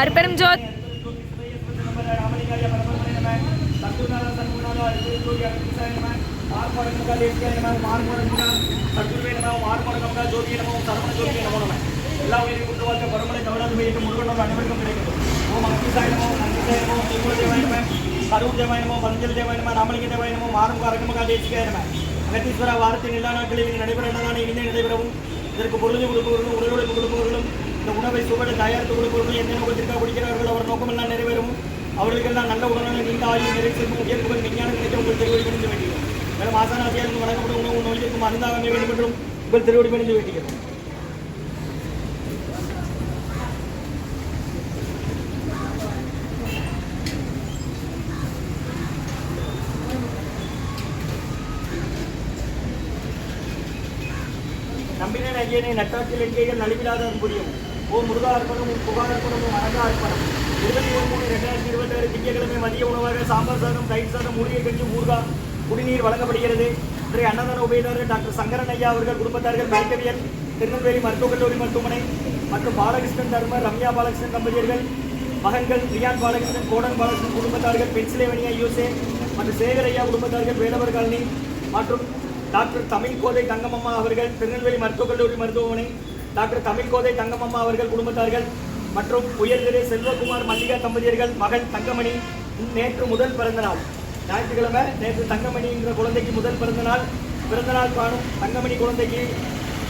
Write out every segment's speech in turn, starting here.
அருட்பெரும் ஜோதி எல்லா உயிரையும் கொண்டு வாழ்க்கை பரமலை தவறாது வைத்து முருகனோடு அனைவருக்கும் கிடைக்கும். ஓம் அங்கிசாயனமோ நந்திசாயனமோ திருமூல தேவாயனமோ கரூர் தேவாயனமோ பஞ்சல் தேவாயனமோ ராமலிங்க தேவாயனமோ மாறும் அரங்கமகா தேசிகாயனமோ அகத்தீஸ்வர வாரத்தின் எல்லா நாட்களில் இனி நடைபெற என்னதானே இனிமே நடைபெறவும் இதற்கு பொருளை கொடுப்பவர்களும் உடலுழைப்பு கொடுப்பவர்களும் இந்த உணவை சுவடு தயாரித்து கொடுப்பவர்களும் எந்த நோக்கத்திற்காக குடிக்கிறார்கள் அவர் நோக்கமெல்லாம் நிறைவேறவும் அவர்களுக்கெல்லாம் நல்ல உடல்நலம் நீண்ட ஆயுள் நிறைவு செய்யும் உயர்வுகள் விஞ்ஞானம் கிடைக்க உங்கள் திருவடி பணிந்து வேண்டுகிறோம். மேலும் ஆசானாசியாருக்கு வழங்கப்படும் உணவு நோய்களுக்கும் அருந்தாகவே வேண்டும் என்றும் உங்கள் திருவடி பணிந்து வேண்டுகிறோம். நம்பினேன் ஐயனை நட்டாற்றில் எங்கேயும் நலிவிடாத புரியும். ஓ முருகா அர்ப்பணம் உன் புகார் அர்ப்பணம் அரங்கா அர்ப்பணம். 23/3/2026 திங்கட்கிழமை மதிய உணவாக சாம்பார் சாதம், தயிர் சாதம், மூலிகை கஞ்சி, ஊறுகாய், குடிநீர் வழங்கப்படுகிறது. இன்றைய அன்னதான உபயதாரர் டாக்டர் சங்கரன் ஐயா அவர்கள் குடும்பத்தார்கள் மயக்கவியல் திருநெல்வேலி மருத்துவக் கல்லூரி மருத்துவமனை மற்றும் பாலகிருஷ்ணன் தர்மர் ரம்யா பாலகிருஷ்ணன் தம்பதியர்கள் மகன்கள் ரியான் பாலகிருஷ்ணன் கோடன் பாலகிருஷ்ணன் குடும்பத்தார்கள் பென்சிலேவனியா யூசே மற்றும் சேகர் ஐயா குடும்பத்தார்கள் வேலவர் காலனி மற்றும் டாக்டர் தமிழ் கோதை தங்கமம்மா அவர்கள் திருநெல்வேலி மருத்துவக் கல்லூரி மருத்துவமனை டாக்டர் தமிழ் கோதை தங்கமம்மா அவர்கள் குடும்பத்தார்கள் மற்றும் உயர்திரு செல்வகுமார் மல்லிகா தம்பதியர்கள் மகள் தங்கமணி நேற்று முதல் பிறந்த நாள் ஞாயிற்றுக்கிழமை நேற்று தங்கமணி என்ற குழந்தைக்கு முதல் பிறந்தநாள் காணும் தங்கமணி குழந்தைக்கு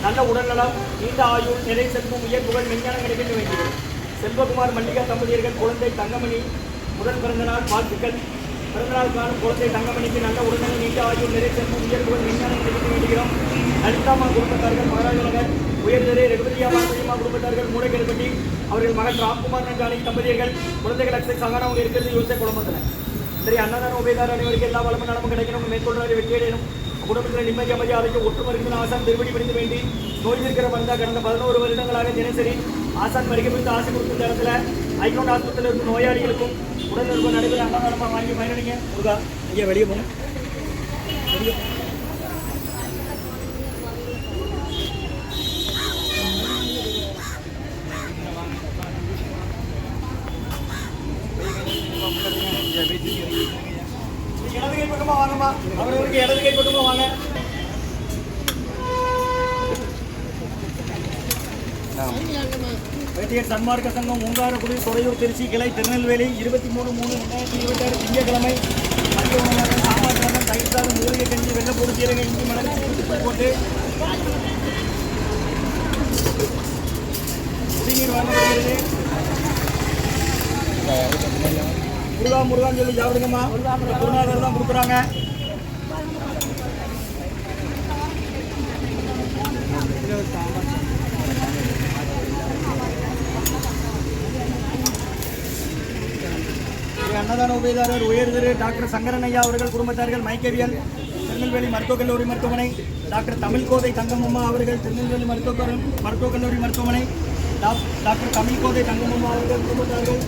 நல்ல உடல்நலம் நீண்ட ஆயுள் நிறை செல்வம் உயர்வுகள் விஞ்ஞானம் கிடைக்க வேண்டியது. செல்வகுமார் மல்லிகா தம்பதியர்கள் குழந்தை தங்கமணி முதல் பிறந்தநாள் வாழ்த்துக்கள். பிறந்தநாள் காணும் குழந்தை தங்கமணிக்கு நல்ல உடல்நலம் நீண்ட ஆயுள் நிறை செல்வம் உயர்வுகள் விஞ்ஞானம் கிடைக்க வேண்டுகிறோம். லலிதாமா குடும்பத்தார்கள் மகாராஜநகர் உயர்திரு ரகுபதியா பாரதியம்மா குடும்பத்தார்கள் மூளைக்கருப்பட்டி அவர்கள் மகன் ராம்குமார் ஜானகி தம்பதியர்கள் குழந்தைகள் அக்ஷய் சகானவங்க இருக்கிறது யோசிச்ச குடும்பத்தில். சரி அன்னதான உபயதார அனைவருக்கு எல்லா வளமும் நலமும் கிடைக்கணும். மேற்கொள்ளாத வெற்றியடையணும். குடும்பத்தில் நிம்மதி அமைதி ஆரோக்கியம் ஒற்றுமை இருக்கிற ஆசான் திருவடி பிடிந்து வேண்டி நோய் இருக்கிற வந்தால் கடந்த 11 வருடங்களாக தினசரி ஆசான் வருகை குறித்து ஆசை கொடுத்த இடத்துல ஐநோட் ஆஸ்பத்திரியில் இருக்கும் நோயாளிகளுக்கும் உடல் நிறுவனம் நடைபெற அன்னதானமாக வாங்கி பயனடைங்க. முருகா ஐயா வெளியே போங்க. இடது கை பக்கமா வாங்கம்மா. அவர்களுக்கு இடது கை பக்கமா வாங்க. வைத்தியர் சன்மார்க்க சங்கம் மூங்காரக்குடி துறையூர் திருச்சி கிளை திருநெல்வேலி 23/3/2026 திங்கட்கிழமை மதிய உணவாக சாம்பார் சாதம், தயிர் சாதம், மூலிகை கஞ்சி, வெள்ளைப்பூடு, சீரக, இஞ்சி, மிளகு போட்டு குடிநீர் வாங்கப்படுகிறது. முருகான்னு சொல்லி சாப்பிடுங்கம்மா. குருநாதர் தான் கொடுக்குறாங்க. அன்னதான உபயதாரர் உயர்திரு டாக்டர் சங்கரன் ஐயா அவர்கள் குடும்பத்தார்கள் மயக்கவியல் திருநெல்வேலி மருத்துவக் கல்லூரி மருத்துவமனை டாக்டர் தமிழ் கோதை தங்கமம்மா அவர்கள் திருநெல்வேலி மருத்துவக் கல்லூரி மருத்துவமனை டாக்டர் தமிழ் கோதை தங்கமம்மா அவர்கள் குடும்பத்தார்கள்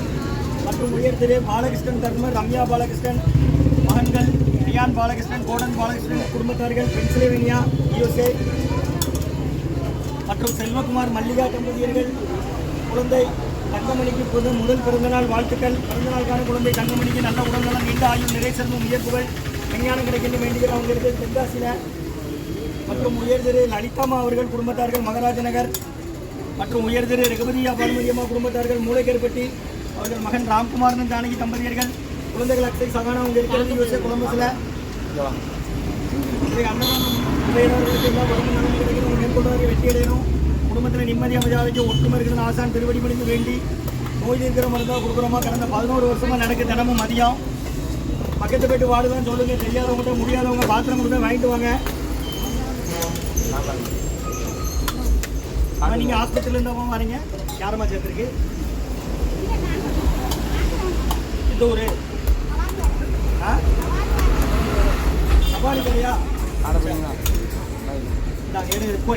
மற்றும் உயர்திரு பாலகிருஷ்ணன் தர்மர் ரம்யா பாலகிருஷ்ணன் மகன்கள் ரியான் பாலகிருஷ்ணன் கோடன் பாலகிருஷ்ணன் குடும்பத்தார்கள் பென்சிலேவேனியா யூஎஸ்ஏ மற்றும் செல்வகுமார் மல்லிகா தம்பதியர்கள் குழந்தை தங்கமணிக்கு முதல் பிறந்தநாள் வாழ்த்துக்கள். பிறந்தநாளுக்கான குழந்தை தங்கமணிக்கு நல்ல உடல்நலம் நீண்ட ஆயுள் நிறை செல்வம் உயர்வுகள் விஞ்ஞானம் கிடைக்கின்ற வேண்டிய அவங்களுக்கு தென்காசியில் மற்றும் உயர்திரு லலிதாமா அவர்கள் குடும்பத்தார்கள் மகாராஜநகர் மற்றும் உயர்திரு ரகுபதியா பாரதியம்மா குடும்பத்தார்கள் மூளைக்கருப்பட்டி அவர்கள் மகன் ராம்குமார் ஜானகி தம்பதியர்கள் குழந்தைகள் அக்ஷய் சகானா அவங்க இருக்கிறது யோசிச்ச குடும்பத்தில். அன்னதானம் உபயதாரர்களுக்கு எல்லாம் வளமும் நலமும் கிடைக்கணும். மேற்கொள்வதை வெற்றியடையணும். குடும்பத்தில் நிம்மதி அமைதியாக ஒற்றுமை இருக்கிற ஆசான் திருவடி பணிந்து வேண்டி நோய் இருக்கிற மருந்தாக கொடுக்குறோமா. கடந்த 11 வருஷமாக நடக்க தினமும் மதியம் பக்கத்து போய்ட்டு வாடுதான் சொல்லுங்க. தெரியாதவங்கள்ட்ட முடியாதவங்க பாத்திரம் கொடுத்தா வாங்கிட்டு வாங்க. ஆனால் நீங்கள் ஆஸ்பத்திரியில் இருந்தவங்க வரீங்க. யாரம்மா சேர்த்துருக்கு இந்த ஊர் சபாலி இல்லையா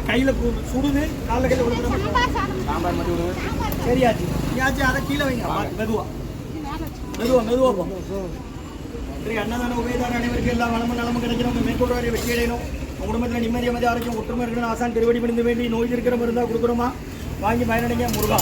கையில் சுடுது காலில் கையில் கொடுக்குறோம். சரியாச்சு யாச்சு அதை கீழே வைங்க. மெதுவாக போகும். சரி அன்னதான உபயதார அனைவருக்கு எல்லா வளமும் நலமும் கிடைக்கிறவங்க மேற்கொள்வாரை வெற்றி அடையணும். உங்கள் குடும்பத்தில் நிம்மதி அமைதி ஆரோக்கியம் ஒற்றுமை இருக்கணும். ஆசான் திருவடி பிடிந்து வேண்டி நோய் இருக்கிற மருந்தாக கொடுக்குறோமா வாங்கி பயனடைங்க. முருகா